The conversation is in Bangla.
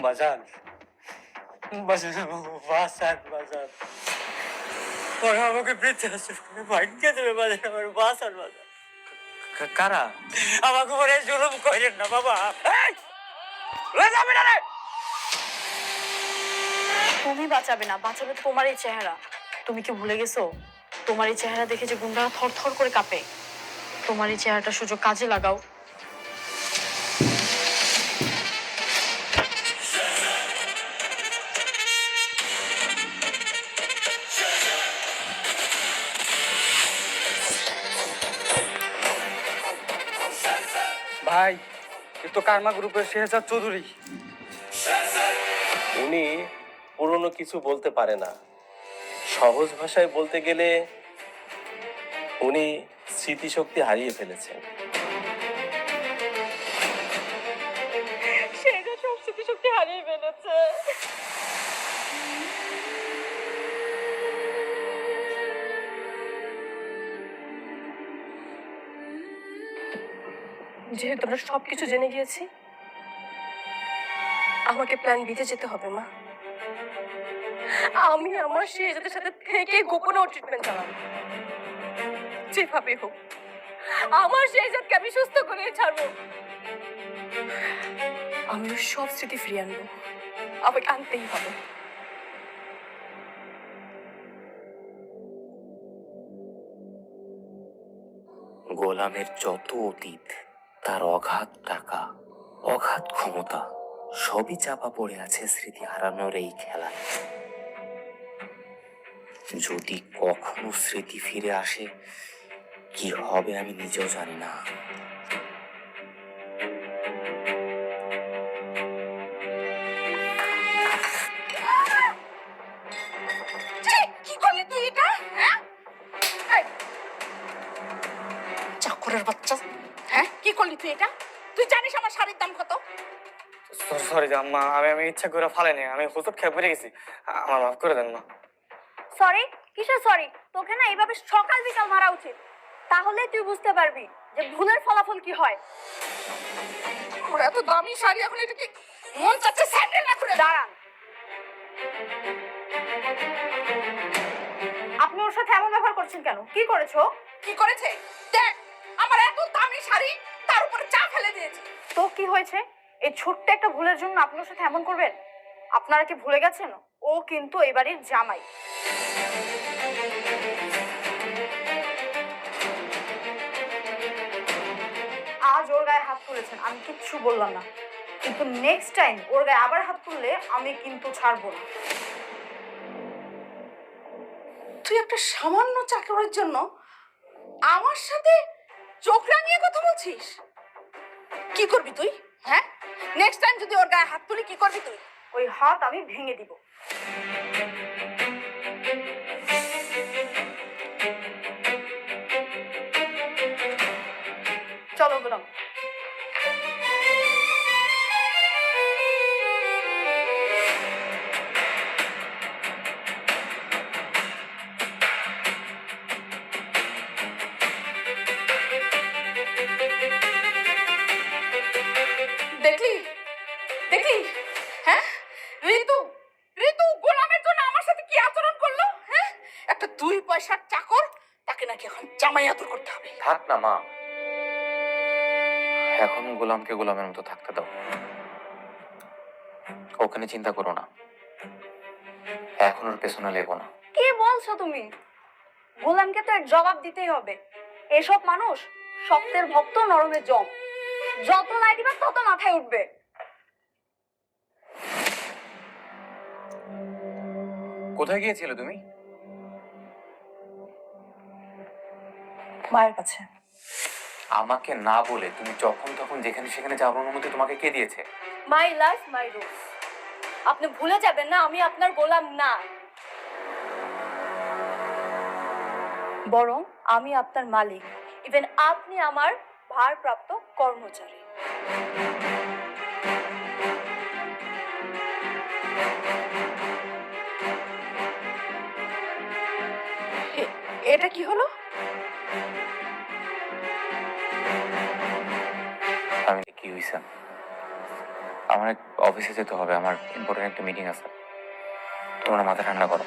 বাজান বাজান বাসান বাজান ওরা আমাকে বৃদ্ধাশ্রমে ভাগ্যে দেবে বাজান আমার বাসান বাজান কারা আমাকে বলে জুলুম করেন না বাবা তুমি বাঁচাবে না, বাঁচাবে তোমার এই চেহারা। তুমি কি ভুলে গেছো তোমার এই চেহারা দেখে যে গুন্ডারা থর থর করে কাঁপে? তোমার এই চেহারাটা সুযোগ কাজে লাগাও। ভাই এ তো কারমা গ্রুপের শেহজাদ চৌধুরী। উনি পুরনো কিছু বলতে পারে না, সহজ ভাষায় বলতে গেলে উনি স্মৃতিশক্তি হারিয়ে ফেলেছেন। শেহজাদ সব স্মৃতিশক্তি হারিয়ে ফেলেছে। যেহেতু আমরা সবকিছু জেনে গিয়েছি, আমাকে প্ল্যান বিতে যেতে হবে মা। আমি আমার শেহজাদের সাথে থেকে গোপনে ট্রিটমেন্ট চালাবো, যেভাবে হোক আমার শেহজাদকে আমি সুস্থ করে ছাড়বো। আমি সব স্মৃতি ফিরিয়ে আনবো, আমাকে আনতেই হবে। গোলামের যত অতীত, তার অগাধ টাকা, অগাধ ক্ষমতা সবই চাপা পড়ে আছে স্মৃতি হারানোর এই খেলায়। যদি কখনো স্মৃতি ফিরে আসে, কি হবে আমি নিজেও জানি না। কি করলি তুই এটা? চাকরের বাচ্চা, হ্যাঁ কি করলি তুই এটা? তুই জানিস আমার শাড়ির দাম কত? সরি আম্মা, আমি ইচ্ছা করে ফালাইনি, আমি হুজুর খেয়ে পড়ে গেছি, আমার মাফ করে দেন মা। সরি? কিসের সরি? তোকে না এইভাবে সকাল বিকাল মারা উচিত, তাহলে তুই বুঝতে পারবি যে ভুলের ফলাফল কি হয়। ওর এত দামি শাড়ি, এখন এটা কি মন চাচ্ছে স্যান্ডেল না খুলে? দাঁড়ান, আপনি ওর সাথে এমন ব্যবহার করছেন কেন? কি করেছো? কি করেছে? দেখ, আমার এত দামি শাড়ি, তার উপরে চা ফেলে দিয়েছে। তো কি হয়েছে? এই ছোট্ট একটা ভুলের জন্য আপনি ওর সাথে এমন করবেন? আপনারা কি ভুলে গেছেন ও কিন্তু এই বাড়ির জামাই? আজ ওর গায়ে হাত তুলেছেন, আমি কিচ্ছু বললাম না, কিন্তু নেক্সট টাইম ওর গায়ে আবার হাত তুললে আমি কিন্তু ছাড়বো না। তুই একটা সামান্য চাকরের জন্য আমার সাথে চোখ রাঙিয়ে কথা বলছিস? কি করবি তুই? হ্যাঁ, নেক্সট টাইম যদি ওর গায়ে হাত তুলি কি করবি তুই? ওই হাত আমি ভেঙে দিব। চলো গোলাম। দেখলি দেখলি, হ্যাঁ ঋতু, ঋতু গোলামের জন্য আমার সাথে কি আচরণ করলো? হ্যাঁ, একটা 2 পয়সার চাকর, তাকে নাকি এখন জামাই আদর করতে হবে। থাক না মা, এখন গোলামকে গোলামের মতো থাকতে দাও। ওখানে চিন্তা করো না, এখন ওর পেছনে লেগো না। কি বলছো তুমি? গোলামকে তো এর জবাব দিতেই হবে। এসব মানুষ শক্তের ভক্ত, নরমের জম, যত লাই দিবা তত মাথায় উঠবে। কোথায় গিয়েছিলে তুমি? মায়ের কাছে। আমাকে না বলে তুমি যখন তখন যেখানে সেখানে যাওয়ার অনুমতি তোমাকে কে দিয়েছে? My life my rules. আপনি ভুলে যাবেন না আমি আপনার গোলাম না, বরং আমি আপনার মালিক। ইভেন আপনি আমার ভারপ্রাপ্ত কর্মচারী। এটা কি হলো? আমি কি হইছে? আমার অফিসে যেতে হবে, আমার ইম্পর্টেন্ট একটা মিটিং আছে। তোমরা মাথা ঠান্ডা করো।